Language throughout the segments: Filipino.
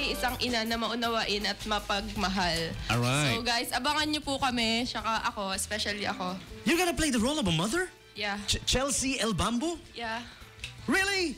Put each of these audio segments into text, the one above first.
ay isang ina na maunawain at mapagmahal. Alright. So guys, abangan niyo po kami, saka ako, especially ako. You're gonna play the role of a mother? Yeah. Chelsea El Bambo? Yeah. Really?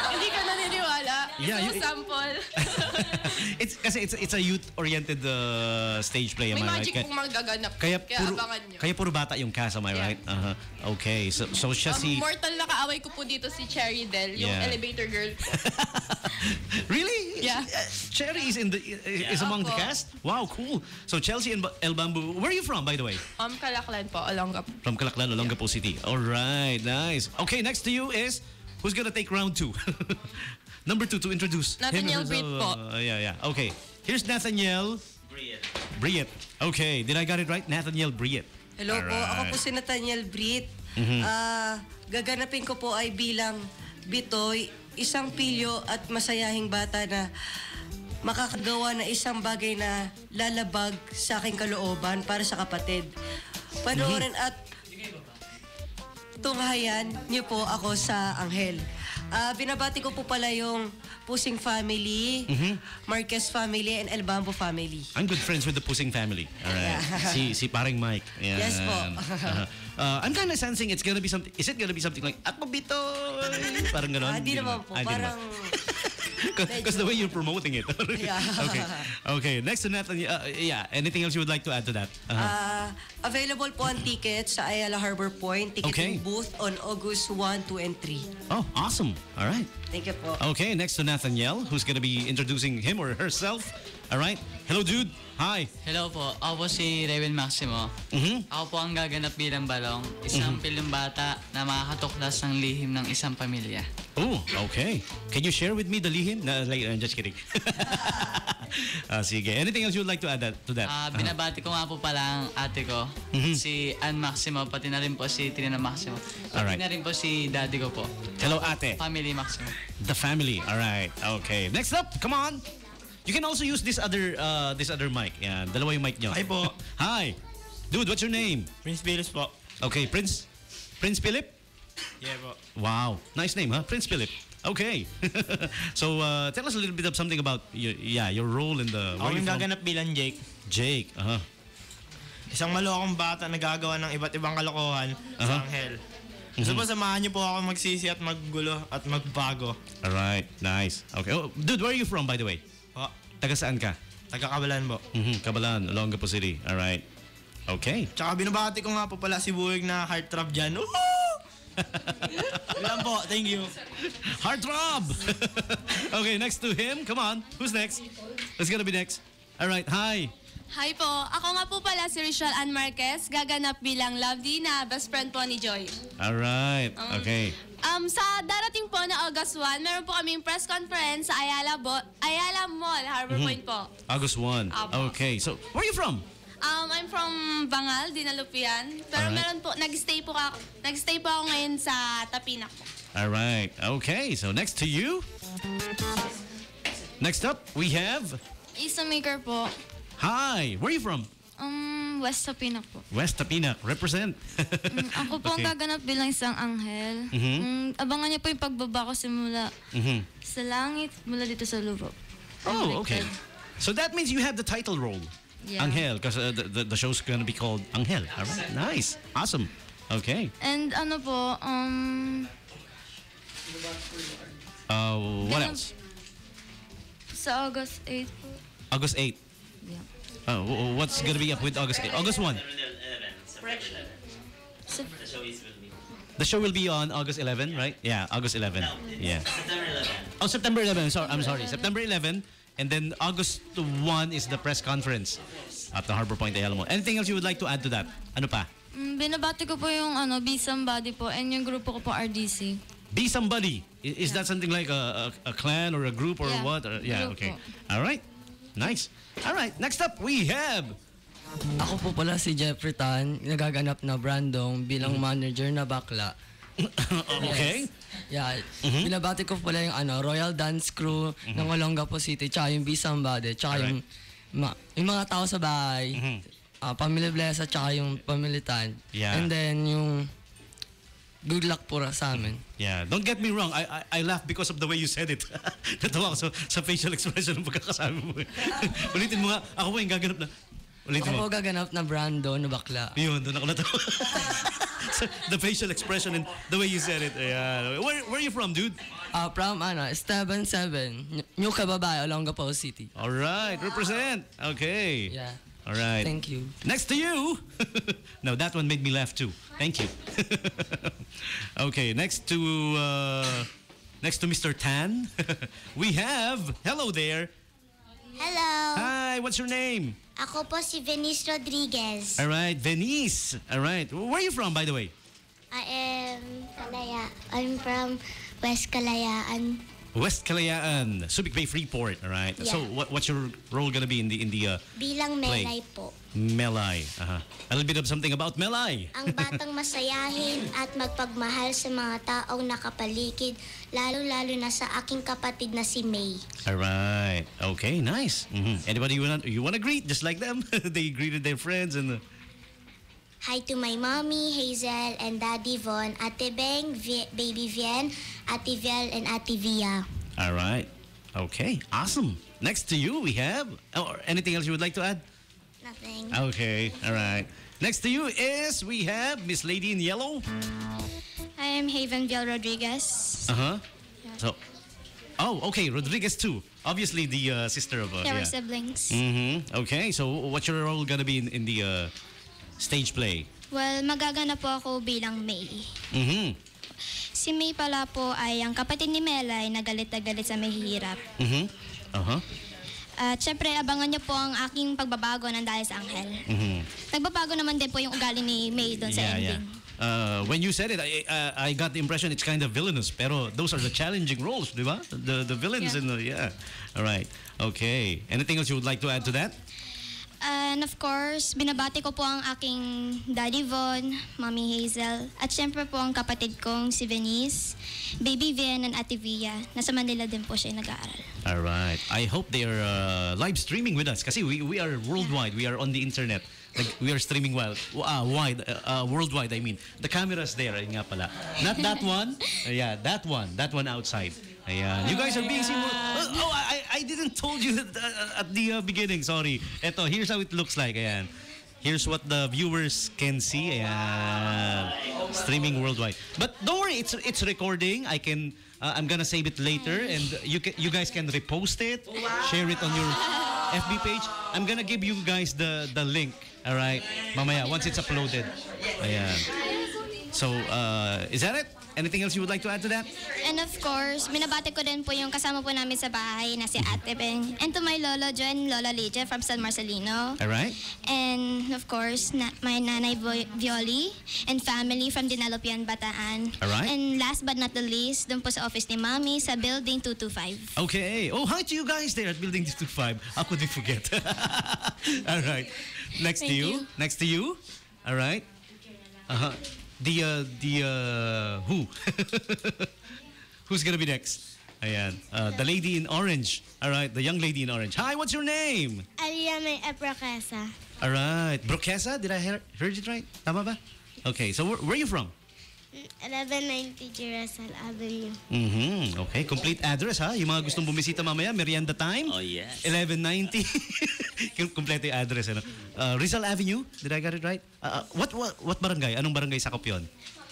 Hindi ka naniniwala. Yeah, Ito sample. it's a youth-oriented stage play, May am I magic right? pong magaganap. Kaya Abangan nyo. Kaya puro bata yung cast, am I right? Okay, so siya si... Mortal na kaaway ko po dito si Cherry Del, yung elevator girl po. Really? Yeah. Cherry is among the cast? Wow, cool. So Chelsea and El Bambo, where are you from, by the way? Calaklan po, Olongapo. From Calaklan, Olongapo City. All right, nice. Okay, next to you is who's gonna take round 2? Number 2 to introduce Nathaniel Britt po. Yeah. Okay, here's Nathaniel Briet. Okay, did I get it right? Nathaniel Briet. Hello po, ako po si Nathaniel Briet. Gaganapin ko po ay bilang Bitoy, isang pilyo at masayahing bata na makakagawa na isang bagay na lalabag sa aking kalooban para sa kapatid. Panoorin at tunghayan niyo po ako sa Anghel. Binabati ko po pala yung Pusing family, Marquez family, and El Bambo family. I'm good friends with the Pusing family. All right. Si paring Mike. Yeah. Yes po. I'm kind of sensing it's gonna be something. Is it gonna be something like Ako Bitoy? Parang ganon? Di naman po. Parang... Because the way you're promoting it. Yeah. Okay. Next to Nathan, anything else you would like to add to that? Available po ang tickets sa Ayala Harbor Point ticketing booth on August 1, 2, and 3. Oh, awesome. All right. Thank you po. Okay, next to Nathaniel, who's gonna be introducing him or herself. All right. Hello, dude. Hi. Hello po. Ako po si Raven Maximo. Ako po ang gaganap bilang Balong, isang pilyong bata na makakatuklas ng lihim ng isang pamilya. Oh, okay. Can you share with me the lihim? No, I'm just kidding. Sige. Anything else you would like to add to that? Binabati ko nga po pala ang ate ko, si Ann Maximo, pati na rin po si Trina Maximo. Pati na rin po si daddy ko po. Hello, ate. Family Maximo. The family. All right. Okay. Next up, come on. You can also use this other mic. Yeah, dalawa yung mic nyo. Hi po. Hi. Dude, what's your name? Prince Philip po. Okay, Prince Philip? Yeah po. Wow. Nice name, huh? Prince Philip. Okay. So, tell us a little bit of something about your role in the... Ako yung gaganap bilang Jake. Jake, Isang malokong bata na gagawa ng iba't ibang kalokohan sa Anghel. So po, samahan niyo po ako magsisi at maggulo at magbago. Alright, nice. Okay. Oh, dude, where are you from, by the way? Taga saan ka? Taga Kabalan po. Kabalan, Olongapo City. Alright. Okay. Tsaka binabati ko nga po pala si Buwig na heartthrob dyan. Ilan po, thank you. Heartthrob! Okay, next to him. Come on. Who's next? Who's gonna be next? Alright, hi. Hi po. Ako nga po pala si Richelle Ann Marquez, gaganap bilang Lovely na best friend po ni Joy. Alright, okay. Sa darating po na August 1, meron po kaming press conference sa Ayala Mall, Harbor Point po. August 1. Apo. Okay, so where are you from? I'm from Bangal, Dinalupian. Pero meron po, nag-stay po ako ngayon sa Tapinac po. Alright, okay. So next to you. Next up, we have... Isa Maker po. Hi, where are you from? West Tapinac po. West Tapinac, represent. Ako po ang gaganap bilang isang anghel. Abangan niyo po yung pagbaba ko simula sa langit, mula dito sa lupa. Oh, okay. So that means you have the title role. Yeah. Angel, because the show's gonna be called Angel. All right, nice, awesome. Okay. And ano po, what else? sa August 8 po. August 8. Yeah. What's gonna be up with August 8? August 1. The show will be on August 11, right? Yeah, August 11. Yeah. September 11. Oh, September 11. Sorry, I'm sorry. September 11. And then August 1 is the press conference at the Harbor Point Ayala Mall. Anything else you would like to add to that? Ano pa? Binabati ko po yung Be Somebody po and yung grupo ko po RDC. Be Somebody. Is that something like a clan or a group or what? Yeah, okay. All right. Nice. All right. Next up, we have... Ako po pala si Jeffrey Tan, nagaganap na Brandong bilang manager na bakla. Okay. Yeah. Binabati ko pala yung Royal Dance Crew ng Olongapo City, tsaka yung Be Somebody, tsaka yung mga tao sa bahay, Pamilya Blesa, tsaka yung Pamilya Tan. Yeah. And then yung good luck po sa amin. Yeah, don't get me wrong. I laugh because of the way you said it. Natawa ako sa facial expression ng pagkakasabi mo. Ulitin mo nga. Ako po yung gaganap na. Ulitin Ako mo. po gaganap na Brando na bakla. Yun, doon ako natawa. The facial expression and the way you said it. Ayan. Where are you from, dude? From Esteban 7, New Cababay, Olongapo City. All right, represent. Okay. Yeah. All right. Thank you. Next to you. No, that one made me laugh too. Thank you. Okay, next to Mr. Tan, we have, hello there. Hello. Hi, what's your name? Ako po si Venice Rodriguez. All right, Venice. All right. Where are you from, by the way? I am Kalaya. I'm from West Kalayaan. West Kalayaan, Subic Bay Freeport. All right. Yeah. So, what's your role gonna be in the Bilang play? Melay po. Melay? A little bit of something about Melay. Ang batang masayahin at magpagmahal sa mga taong nakapaligid, lalo-lalo na sa aking kapatid na si May. All right. Okay. Nice. Anybody you wanna greet just like them? They greeted their friends and. Hi to my mommy, Hazel, and Daddy Von, Ate Beng, Baby Vien, Ate Viel, and Ate Via. All right. Okay. Awesome. Next to you, we have. Or anything else you would like to add? Nothing. Okay. All right. Next to you is we have Miss Lady in Yellow. I am Haven Viel Rodriguez. So. Oh, okay. Rodriguez too. Obviously the sister of. We're siblings. Okay. So what's your role gonna be in the stage play? Well, magaganap po ako bilang May. Si May pala po ay ang kapatid ni Melay na galit sa mahihirap. At syempre, abangan niyo po ang aking pagbabago ng dahil sa Anghel. Nagbabago naman din po yung ugali ni May doon sa ending. When you said it, I got the impression it's kind of villainous. Pero those are the challenging roles, di ba? The villains and All right. Okay. Anything else you would like to add to that? And of course, binabati ko po ang aking Daddy Von, Mommy Hazel, at syempre po ang kapatid kong si Venice, Baby Vien, and Ate Via. Nasa Manila din po siya nag-aaral. All right. I hope they are live streaming with us kasi we are worldwide. We are on the internet. Like, we are streaming worldwide. I mean, the camera's there. Ayun nga pala. Not that one. Yeah, that one outside. Ayan. You guys are being seen. I didn't told you at the beginning. Sorry. Eto, here's how it looks like. Ayan. Here's what the viewers can see. Ayan. Streaming worldwide. But don't worry, it's recording. I'm gonna save it later, and you guys can repost it, share it on your FB page. I'm gonna give you guys the link. All right. Mamaya, once it's uploaded. Ayan. So, is that it? Anything else you would like to add to that? And of course, binabati ko din po yung kasama po namin sa bahay na si Ate Beng. And to my Lolo Jo and Lola Lydia from San Marcelino. All right. And of course, my Nanay Violi and family from Dinalopian, Bataan. All right. And last but not the least, dun po sa office ni Mami sa Building 225. Okay. Oh, hi to you guys there at Building 225. How could we forget? All right. Next to you. Next to you. All right. Who? Who's gonna be next? Ayan. The lady in orange. All right, the young lady in orange. Hi, what's your name? Aliana Ebracasa. All right. Broquesa? Did I heard it right? Tama ba? Okay, so where are you from? 1190 Girasal Avenue. Okay, complete address ha. Yung mga gustong bumisita mamaya, merienda time. Oh, yes. 1190. Kompleto yung address. Ano? Rizal Avenue. Did I get it right? What barangay? Anong barangay sakop yun?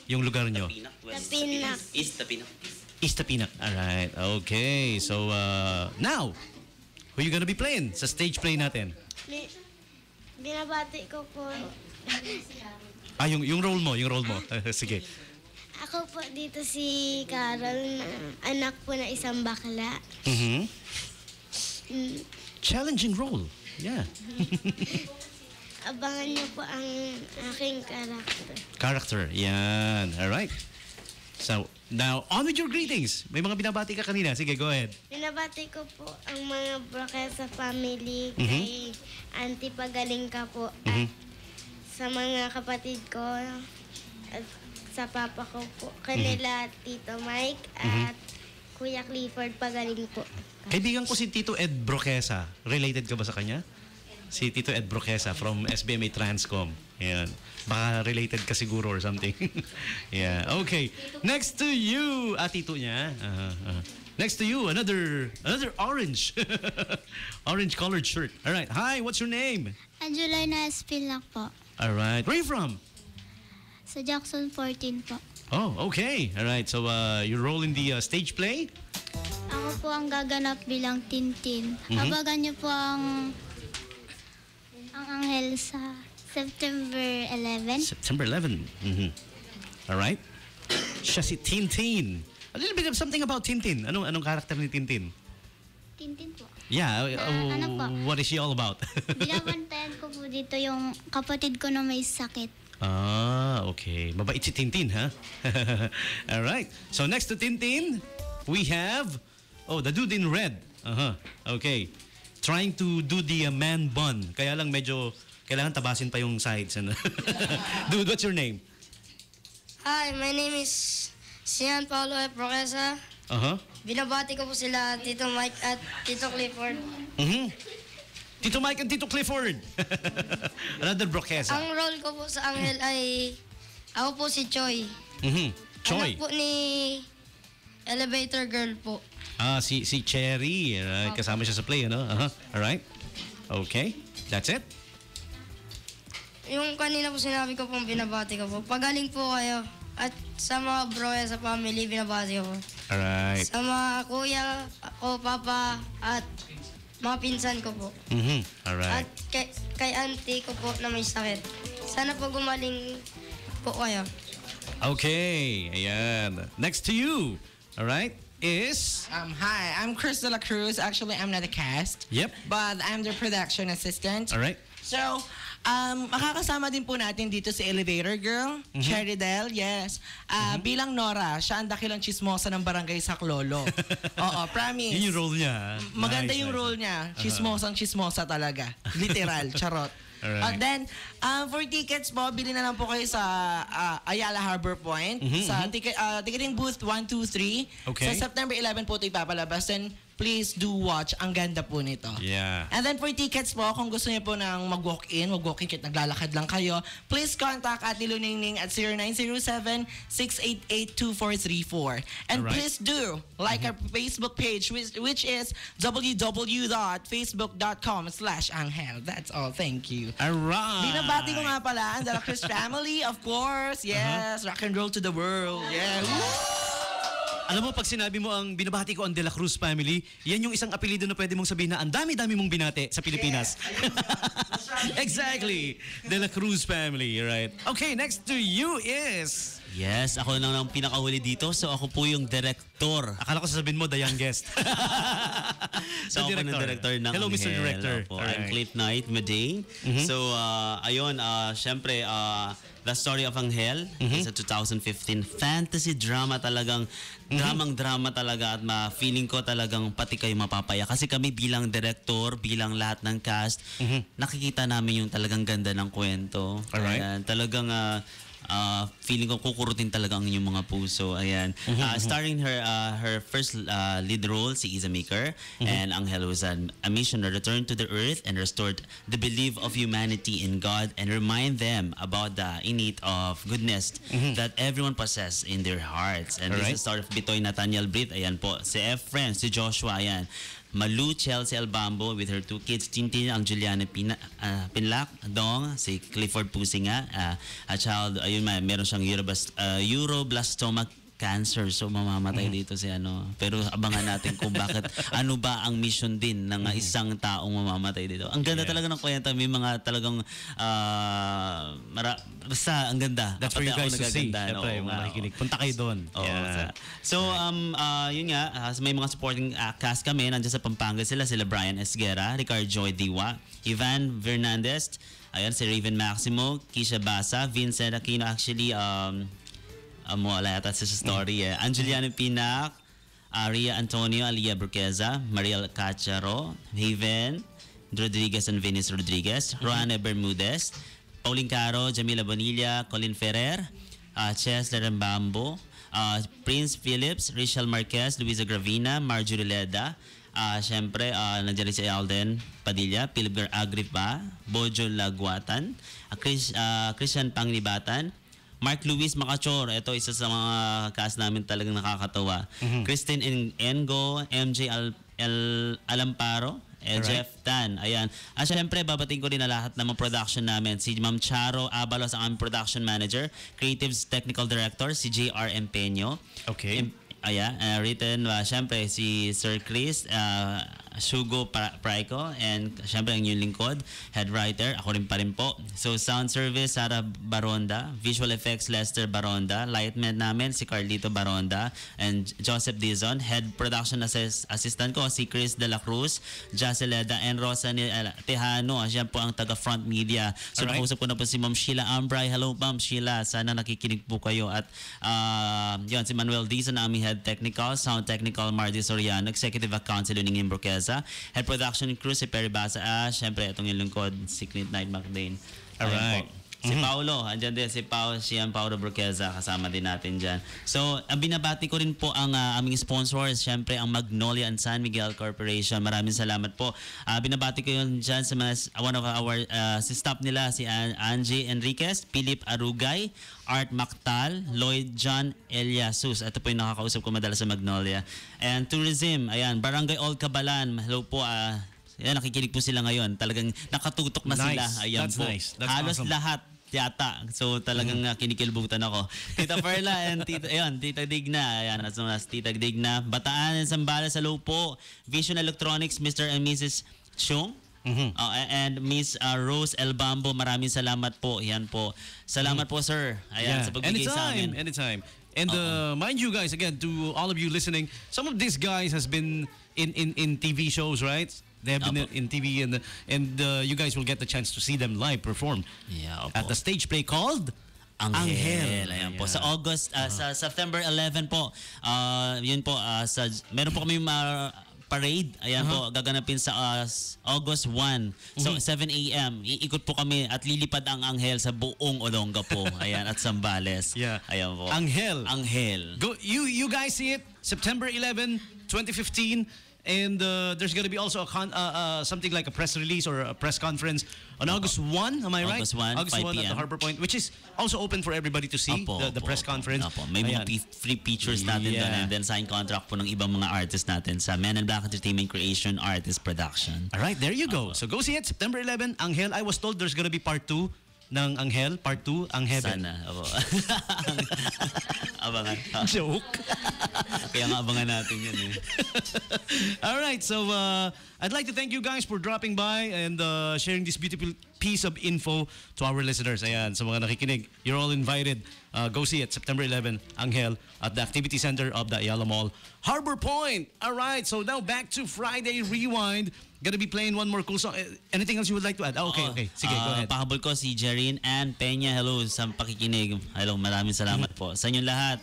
Yung lugar nyo? Tapinak. East Tapinak. East Tapinak. Alright. Okay. So, now, who you gonna be playing sa stage play natin? Binabati ko po. Yung role mo. Sige. Ako po dito si Carol, anak po na isang bakla. Challenging role. Yeah. Abangan niyo po ang aking Character. Yan. Alright. So, now, on with your greetings. May mga binabati ka kanina. Sige, go ahead. Binabati ko po ang mga Broquesa family, kay Auntie Pagaling ka po, at sa mga kapatid ko, at sa papa ko po, kanila Tito Mike, at Kuya Clifford Pagaling po. Kaibigan ko si Tito Ed Broquesa. Related ka ba sa kanya? Si Tito Ed Broquesa from SBMA Transcom. Yan. Baka related ka siguro or something. Yeah. Okay. Next to you. Tito niya. Next to you, another orange. Orange colored shirt. All right. Hi, what's your name? Angelina Espilak po. All right. Where are you from? Sa Jackson 14 po. Oh, okay. All right. So you roll in the stage play? Ako po ang gaganap bilang Tintin. Habagan niyo po ang anghel sa September 11. September 11. All right. Siya si Tintin. A little bit of something about Tintin. Anong karakter ni Tintin? Tintin po. Yeah. ano po? What is she all about? Binabantayan ko po dito yung kapatid ko na may sakit. Okay. Mabait si Tintin, ha? All right. So next to Tintin, we have the dude in red. Okay. Trying to do the man bun. Kaya lang medyo kailangan tabasin pa yung sides. Dude, what's your name? Hi, my name is Sian Paulo F. Broquesa. Binabati ko po sila Tito Mike at Tito Clifford. Tito Mike and Tito Clifford. Another Broquesa. Ang role ko po sa Angel ay ako po si Choi. Choi. Anak po ni Elevator Girl po. Si Cherry. Kasama siya sa play, ano? All right. Okay. That's it? Yung kanina po sinabi ko pong binabati ko po. Pagaling po kayo. At sa mga Broquesa family, binabati ko po. All right. Sa mga kuya ko, papa, at mga pinsan ko po. All right. At kay auntie ko po na may sakit. Sana po gumaling po kayo. Okay. Ayan. Next to you. All right. Is... Hi, I'm Chris de la Cruz. Actually, I'm not a cast. Yep. But I'm the production assistant. All right. So, makakasama din po natin dito si Elevator Girl, Cherry Del, yes. Bilang Nora, siya ang dakilang chismosa ng barangay Saklolo. Oo, promise. Yun yung role niya. Maganda Nice, yung nice. role niya. Chismosang chismosa talaga. Literal, charot. Alright. Then, for tickets po, bili na lang po kayo sa Ayala Harbor Point. Sa ticketing booth 123. Okay. Sa September 11 po ito ipapalabas. Then, please do watch. Ang ganda po nito. Yeah. And then for tickets po, kung gusto niyo po nang mag-walk-in kahit naglalakad lang kayo, please contact Ate Luningning at 0907-688-2434. And Alright. please do like our Facebook page, which is www.facebook.com/Angel. That's all. Thank you. All right. Binabati ko nga pala ang De La Cruz family, of course. Yes, rock and roll to the world. Yeah. Alam mo, pag sinabi mo ang binabati ko ang De La Cruz family, yan yung isang apelido na pwede mong sabihin na ang dami-dami mong binate sa Pilipinas. Exactly. De La Cruz family, right? Okay, next to you is... Yes, ako lang ang pinakahuli dito. So ako po yung director. Akala ko sasabihin mo, the youngest. So ako po ng director ng Hello, Mr. Angel. Director. Opo, I'm Cliff Knight Medane. So, ayun, syempre, The Story of Angel is a 2015 fantasy drama talagang, dramang-drama talaga at feeling ko talagang pati kayo mapapaya. Kasi kami bilang director, bilang lahat ng cast, nakikita namin yung talagang ganda ng kwento. Alright. Ayan, talagang feeling ko kukurutin talaga ang inyong mga puso. Ayan. Starring her first lead role, si Isa Maker, and Angel was a mission to return to the earth and restored the belief of humanity in God and remind them about the innate of goodness that everyone possess in their hearts. And this is the story of Bitoy Nathaniel Brit. Ayan po. Si Efren, si Joshua. Ayan. Malu Chelsea Albambo with her two kids, Tintin ang Juliana Pinlac, Dong, si Clifford Pusinga, a child, ayun, meron siyang Euroblastoma cancer, so mamamatay dito si ano. Pero abangan natin kung bakit, ano ba ang mission din ng isang taong mamamatay dito. Ang ganda talaga ng kwento, may mga talagang basta ang ganda. That's for you guys to see. No? Siyempre, makikinig. Punta kayo doon. Yeah. So, yun nga, may mga supporting cast kami. Nandiyan sa Pampanga sila Brian Esguera, Ricardo Joy Diwa, Ivan Fernandez, ayan, si Raven Maximo, Kisha Basa, Vincent Aquino, actually, wala yata sa story eh. Angeliano Pinac, Ria Antonio, Alia Burqueza, Mariel Cacharo, Haven Rodriguez and Venice Rodriguez, Roana Bermudez, Pauline Caro, Jamila Bonilla, Colin Ferrer, Chesler Mbambo, Prince Phillips, Rachel Marquez, Luisa Gravina, Marjorie Leda, Siyempre, nandiyan rin si Alden Padilla, Philip Agripa, Bojo Laguatan, Christian Panglibatan, Mark Luis Macachor, ito isa sa mga cast namin talagang nakakatawa. Christine Engo, MJ Alamparo, Jeff Tan. Ayan. Siyempre, babating ko rin na lahat ng mga production namin. Si Ma'am Charo Abalos, ang aming production manager. Creatives Technical Director, si JR Empeño. Okay. Written, siyempre, si Sir Chris, Shugo Praiko, and siyempre ang inyong lingkod, head writer, ako rin pa rin po. So, sound service, Sara Baronda, visual effects, Lester Baronda, lightman namin, si Carlito Baronda, and Joseph Dizon, head production assistant ko, si Chris De La Cruz, Jaceleda, and Rosa Tejano, siya po ang taga-front media. So, nakausap ko na po si Ma'am Sheila Ambray. Hello, Ma'am Sheila, sana nakikinig po kayo. At yun, si Manuel Dizon, aming head technical, sound technical, Marty Soriano, executive account, si Luningin Burqueza, head production crew, si Perry Basa, syempre, itong yung lingkod, si Clint Knight McDane. Alright. Si Paolo, andyan din si Paolo Burqueza, kasama din natin dyan. So, binabati ko rin po ang aming sponsors, syempre ang Magnolia and San Miguel Corporation. Maraming salamat po. Binabati ko yun dyan sa one of our si staff nila, si Angie Enriquez, Philip Arugay, Art Mactal, Lloyd John Eliasus. Ito po yung nakakausap ko madalas sa Magnolia. And tourism, ayan, Barangay Old Cabalan. Hello po, yan, nakikinig po sila ngayon. Talagang nakatutok na sila. Ayan That's po. nice. That's Halos awesome. lahat yata. So talagang kinikilbutan ako. Tita Perla and Tita Digna. Ayan, as soon as Tita Digna. Bataan and Zambales, hello po. Vision Electronics, Mr. and Mrs. Chung. And Miss Rose Elbambo, maraming salamat po. Yan po. Salamat po, sir. Ayan, sa pagbigay sa amin. Anytime. And mind you guys, again, to all of you listening, some of these guys has been in TV shows, right? They have been in TV, and you guys will get the chance to see them live perform at the stage play called Anghel. Ayan po. Sa August, sa September 11 po, yun po, meron po kami parade. Ayan po, gaganapin sa August 1. So, 7 a.m. Iikot po kami at lilipad ang Anghel sa buong Olonga po. Ayan, at Zambales. Yeah. Ayan po. Anghel. Go, you guys see it, September 11, 2015. And there's going to be also something like a press release or a press conference on August 1, am I right? August 1, 5 at the p.m. Harbor Point, which is also open for everybody to see, the press conference. May mga free features natin doon, and then sign contract po ng ibang mga artists natin sa Men in Black Entertainment Creation Artist Production. All right, there you go. So go see it, September 11, Anghel. I was told there's going to be part 2 ng Anghel, part 2, ang Heaven. Sana. Abangan. Joke. Kaya nga abangan natin yun eh. All right, so I'd like to thank you guys for dropping by and sharing this beautiful piece of info to our listeners. Ayan, sa mga nakikinig, you're all invited. Go see it, September 11, Anghel, at the Activity Center of the Ayala Mall, Harbor Point. All right, so now back to Friday Rewind. Gonna be playing one more cool song. Anything else you would like to add? Okay. Sige, go ahead. Pahabol ko si Jerine and Peña. Hello sa pakikinig. Hello, maraming salamat po. Sa inyong lahat,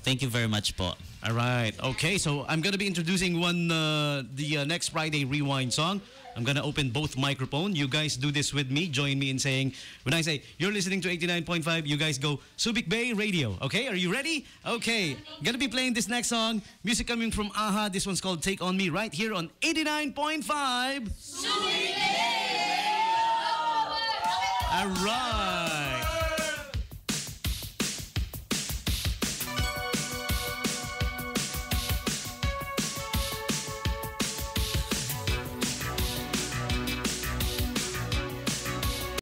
thank you very much po. All right. Okay, so I'm gonna be introducing the next Friday Rewind song. I'm gonna open both microphones. You guys do this with me. Join me in saying, when I say you're listening to 89.5, you guys go Subic Bay Radio. Okay, are you ready? Okay, gonna be playing this next song. Music coming from AHA. This one's called Take On Me right here on 89.5. Subic Bay Radio. All right.